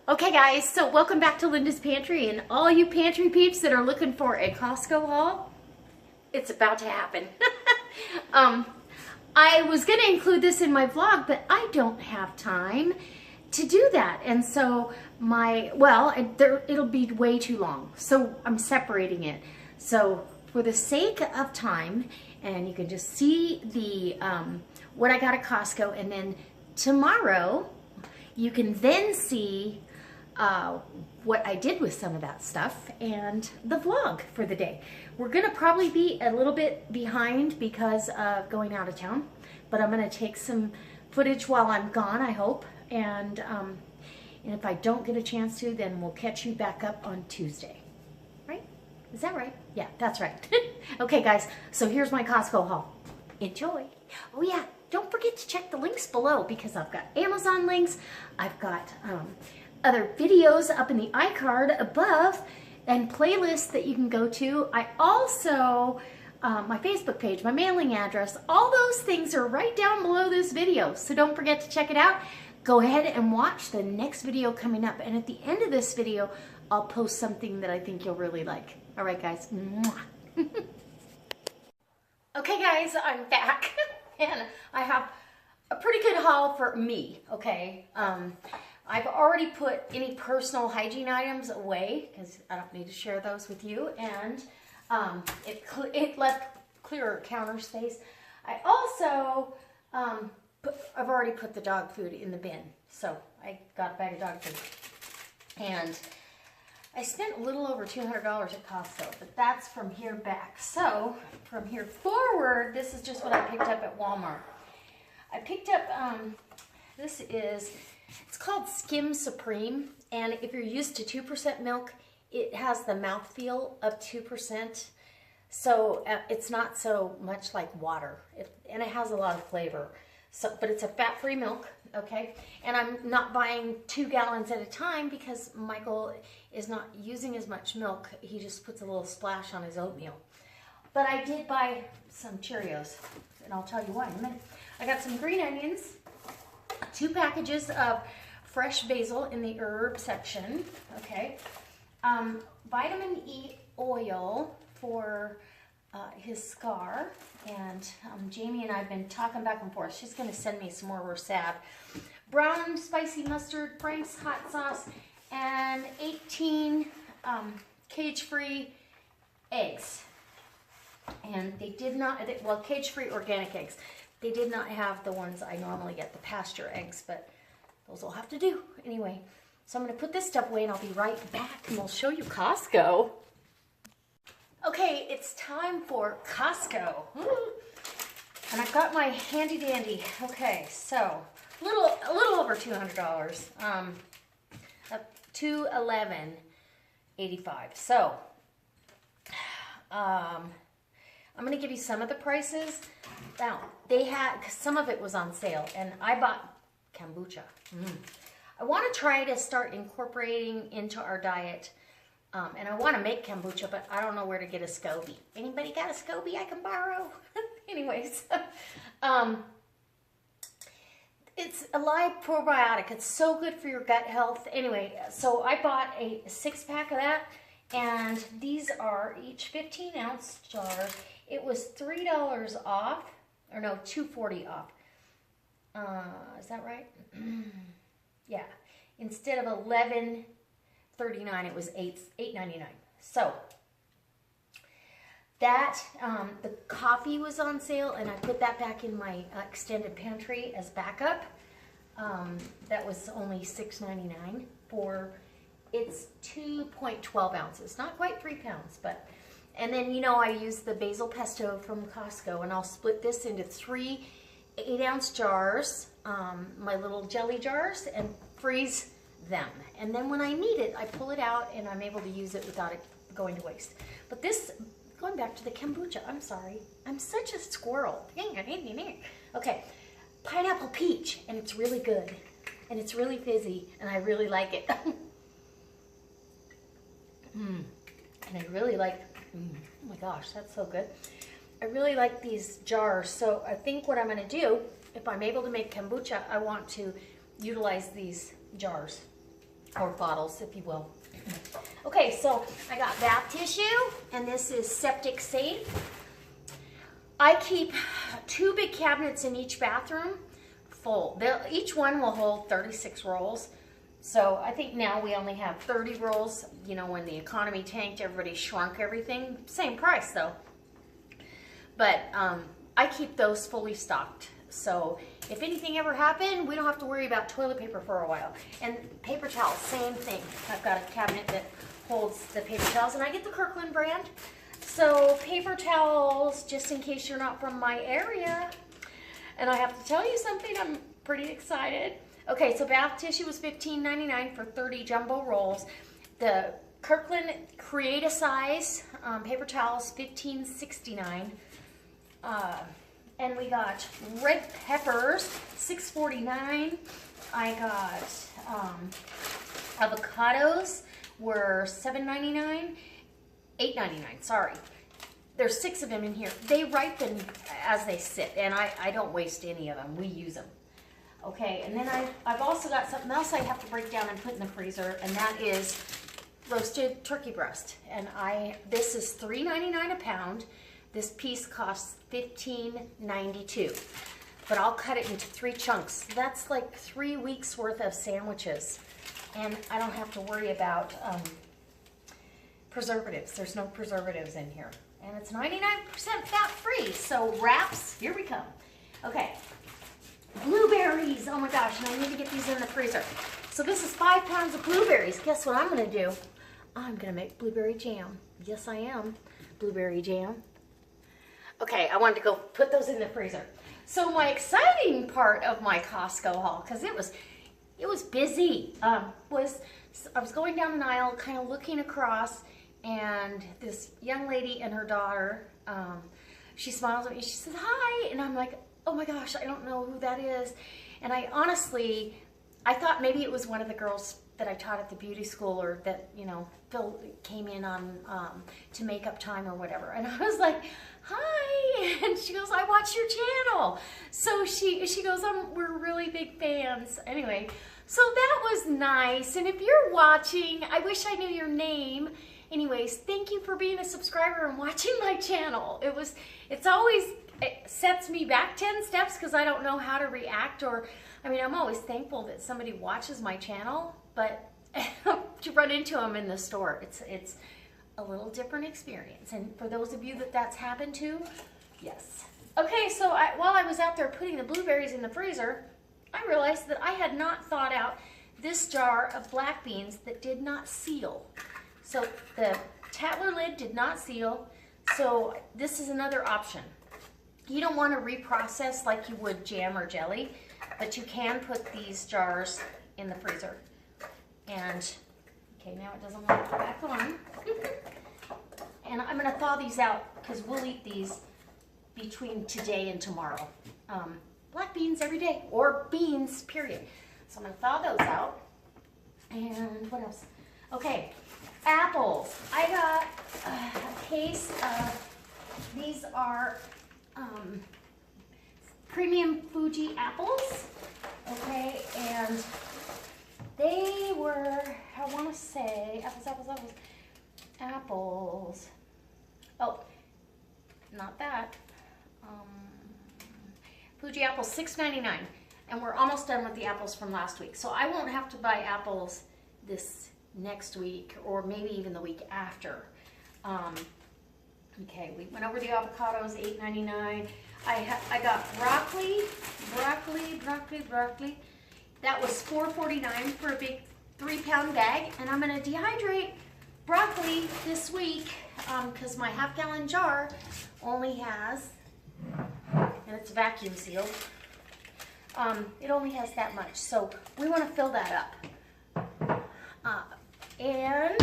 Okay guys, so welcome back to Linda's Pantry, and all you pantry peeps that are looking for a Costco haul, it's about to happen. I was going to include this in my vlog, but I don't have time to do that. And so it'll be way too long. So I'm separating it. So for the sake of time, and you can just see the what I got at Costco, and then tomorrow you can then see what I did with some of that stuff and the vlog for the day. We're gonna probably be a little bit behind because of going out of town, but I'm gonna take some footage while I'm gone, I hope, and if I don't get a chance to, then we'll catch you back up on Tuesday. Right? Is that right? Yeah, that's right. Okay guys, so here's my Costco haul. Enjoy. Oh yeah, don't forget to check the links below because I've got Amazon links, I've got other videos up in the iCard above, and playlists that you can go to. I also, my Facebook page, my mailing address, all those things are right down below this video. So don't forget to check it out. Go ahead and watch the next video coming up. And at the end of this video, I'll post something that I think you'll really like. All right, guys. Okay, guys, I'm back. And I have a pretty good haul for me, okay? I've already put any personal hygiene items away because I don't need to share those with you, and it left clearer counter space. I also, I've already put the dog food in the bin, so I got a bag of dog food. And I spent a little over $200 at Costco, but that's from here back. So from here forward, this is just what I picked up at Walmart. I picked up, it's called Skim Supreme, and if you're used to 2% milk, it has the mouthfeel of 2%, so it's not so much like water, and it has a lot of flavor. So, but it's a fat-free milk, okay? And I'm not buying 2 gallons at a time because Michael is not using as much milk. He just puts a little splash on his oatmeal. But I did buy some Cheerios, and I'll tell you why in a minute. I got some green onions, 2 packages of fresh basil in the herb section, okay. Vitamin E oil for his scar, and Jamie and I have been talking back and forth. She's going to send me some more Rosab. Brown spicy mustard, Frank's hot sauce, and 18 cage-free eggs. And they did not, well, cage-free organic eggs. They did not have the ones I normally get, the pasture eggs, but those will have to do. Anyway, so I'm going to put this stuff away and I'll be right back and we'll show you Costco. Okay, it's time for Costco. And I've got my handy dandy. Okay, so a little over $200. Up to $211.85. So I'm going to give you some of the prices. Now, they had, cause some of it was on sale, and I bought kombucha. I want to try to start incorporating into our diet, and I want to make kombucha, but I don't know where to get a SCOBY. Anybody got a SCOBY I can borrow? Anyways, it's a live probiotic. It's so good for your gut health. Anyway, so I bought a 6-pack of that, and these are each 15-ounce jars. It was $3 off, or no, $2.40 off. Is that right? Yeah. Instead of $11.39, it was $8.99. So that the coffee was on sale, and I put that back in my extended pantry as backup. That was only $6.99 for it's 2.12 ounces, not quite 3 pounds, but. And then, you know, I use the basil pesto from Costco, and I'll split this into 3 8-ounce jars, my little jelly jars, and freeze them. And then when I need it, I pull it out, and I'm able to use it without it going to waste. But this, going back to the kombucha, I'm sorry. I'm such a squirrel. Okay, pineapple peach, and it's really good. And it's really fizzy, and I really like it. And I really like, oh my gosh, that's so good. I really like these jars, so I think what I'm going to do, if I'm able to make kombucha, I want to utilize these jars. or bottles, if you will. Okay, so I got bath tissue, and this is septic safe. I keep 2 big cabinets in each bathroom full. Each one will hold 36 rolls. So I think now we only have 30 rolls. You know, when the economy tanked, everybody shrunk everything. Same price though. But I keep those fully stocked. So if anything ever happened, we don't have to worry about toilet paper for a while. And paper towels, same thing. I've got a cabinet that holds the paper towels, and I get the Kirkland brand. So paper towels, just in case you're not from my area. And I have to tell you something, I'm pretty excited. Okay, so bath tissue was $15.99 for 30 jumbo rolls. The Kirkland Create a Size paper towels, $15.69. And we got red peppers, $6.49. I got avocados were $7.99. $8.99, sorry. There's 6 of them in here. They ripen as they sit, and I don't waste any of them. We use them. Okay, and then I've also got something else I have to break down and put in the freezer, and that is roasted turkey breast. And this is $3.99 a pound. This piece costs $15.92. But I'll cut it into 3 chunks. That's like 3 weeks worth of sandwiches. And I don't have to worry about preservatives. There's no preservatives in here. And it's 99% fat free. So wraps, here we come. Okay, blueberries. Oh my gosh, and I need to get these in the freezer. So this is 5 pounds of blueberries. Guess what I'm gonna do? I'm gonna make blueberry jam. Yes, I am. Blueberry jam. Okay, I wanted to go put those in the freezer. So my exciting part of my Costco haul, because it was busy, I was going down an aisle, kind of looking across, and this young lady and her daughter, she smiles at me, she says, hi, and I'm like, oh my gosh, I don't know who that is. And I thought maybe it was one of the girls that I taught at the beauty school, or that, you know, Phil came in on to make up time or whatever. And I was like, hi, and she goes, I watch your channel. So she goes, we're really big fans. Anyway, so that was nice. And if you're watching, I wish I knew your name. Anyways, thank you for being a subscriber and watching my channel. It sets me back 10 steps because I don't know how to react, or, I mean, I'm always thankful that somebody watches my channel, but to run into them in the store, it's a little different experience. And for those of you that that's happened to, yes. Okay, so while I was out there putting the blueberries in the freezer, I realized that I had not thawed out this jar of black beans that did not seal. So the Tatler lid did not seal, so this is another option. You don't want to reprocess like you would jam or jelly, but you can put these jars in the freezer. And, okay, now it doesn't want to go back on. And I'm going to thaw these out because we'll eat these between today and tomorrow. Black beans every day, or beans, period. So I'm going to thaw those out. And what else? Okay, apples. I got a case of, these are premium Fuji apples. Okay, and they were, I want to say, apples. Oh, not that. Fuji apples, $6.99. And we're almost done with the apples from last week. So I won't have to buy apples this next week, or maybe even the week after. Okay, we went over the avocados, $8.99. I got broccoli. That was $4.49 for a big 3-pound bag, and I'm gonna dehydrate broccoli this week because my half-gallon jar only has, and it's vacuum sealed, it only has that much, so we want to fill that up. And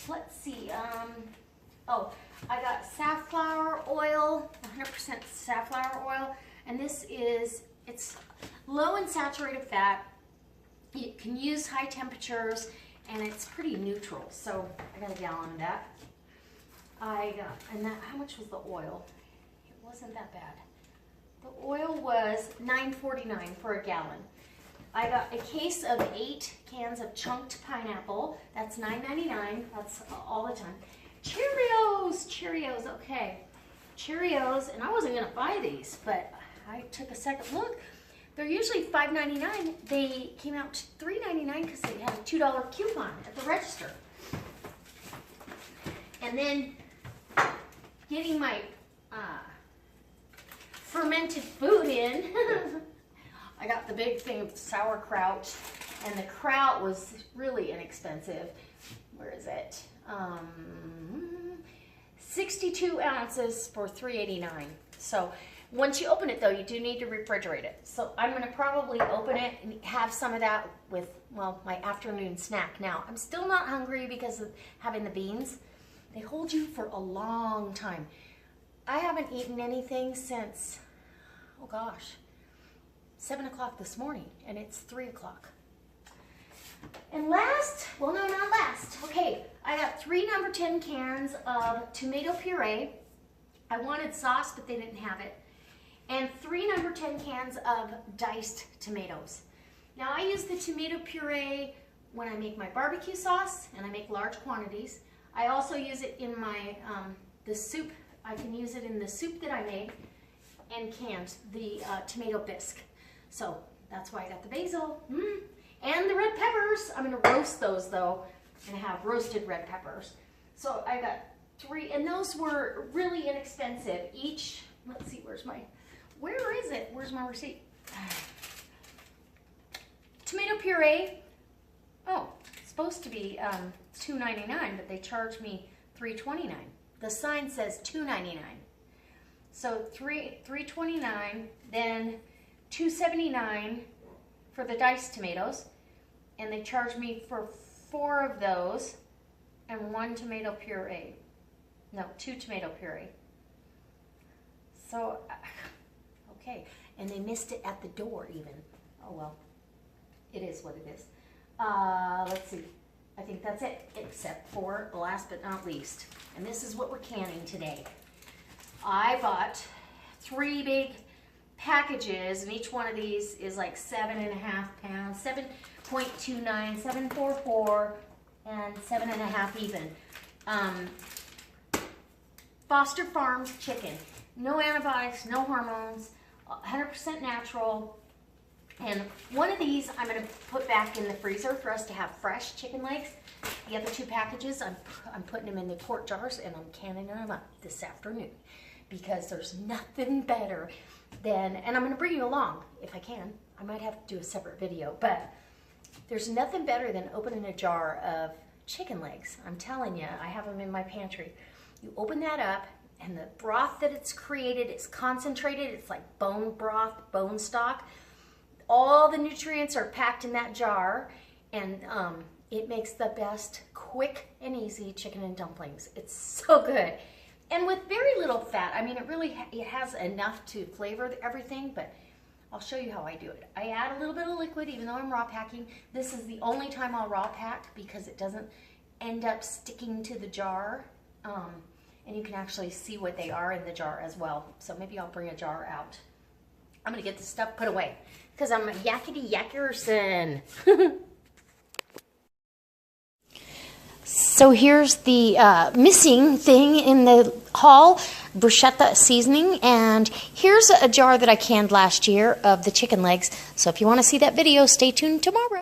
let's see, oh, I got safflower oil, 100% safflower oil, and this is, it's low in saturated fat. You can use high temperatures, and it's pretty neutral. So I got a gallon of that. And that, how much was the oil? It wasn't that bad. The oil was $9.49 for a gallon. I got a case of 8 cans of chunked pineapple. That's $9.99. That's all the time. Cheerios, okay. Cheerios, and I wasn't gonna buy these, but I took a second look. They're usually $5.99. They came out to $3.99 because they had a $2 coupon at the register. And then getting my fermented food in, I got the big thing of sauerkraut, and the kraut was really inexpensive. Where is it? 62 ounces for $3.89. So once you open it, though, you do need to refrigerate it. So I'm going to probably open it and have some of that with, well, my afternoon snack. Now, I'm still not hungry because of having the beans. They hold you for a long time. I haven't eaten anything since, oh gosh, 7 o'clock this morning, and it's 3 o'clock. And last, well, no, not last. Okay, I got 3 number 10 cans of tomato puree. I wanted sauce, but they didn't have it. And 3 number 10 cans of diced tomatoes. Now, I use the tomato puree when I make my barbecue sauce, and I make large quantities. I also use it in my, the soup. I can use it in the soup that I make, and canned the tomato bisque. So that's why I got the basil. And the red peppers. I'm going to roast those, though, and have roasted red peppers. So I got 3, and those were really inexpensive. Each, let's see, where is it? Where's my receipt? Tomato puree, oh, it's supposed to be $2.99, but they charged me $3.29. The sign says $2.99. So $3.29, then $2.79 for the diced tomatoes, and they charged me for 4 of those and 1 tomato puree. No, 2 tomato puree. So, okay, and they missed it at the door even. Oh well, it is what it is. Let's see. I think that's it, except for last but not least. And this is what we're canning today. I bought 3 big packages, and each one of these is like 7.5 pounds, 7.29, 7.44, and 7.5 even. Foster Farms chicken. No antibiotics, no hormones, 100% natural. And one of these I'm going to put back in the freezer for us to have fresh chicken legs. The other 2 packages, I'm putting them in the quart jars, and I'm canning them up this afternoon because there's nothing better than, and I'm going to bring you along if I can. I might have to do a separate video, but there's nothing better than opening a jar of chicken legs. I'm telling you, I have them in my pantry. You open that up, and the broth that it's created is concentrated. It's like bone broth, bone stock. All the nutrients are packed in that jar, and it makes the best quick and easy chicken and dumplings. It's so good. And with very little fat. I mean, it has enough to flavor everything, but I'll show you how I do it. I add a little bit of liquid, even though I'm raw packing. This is the only time I'll raw pack because it doesn't end up sticking to the jar. And you can actually see what they are in the jar as well. So maybe I'll bring a jar out. I'm gonna get this stuff put away because I'm a yakety yakkerson. So here's the missing thing in the haul, bruschetta seasoning, and here's a jar that I canned last year of the chicken legs. So if you want to see that video, stay tuned tomorrow.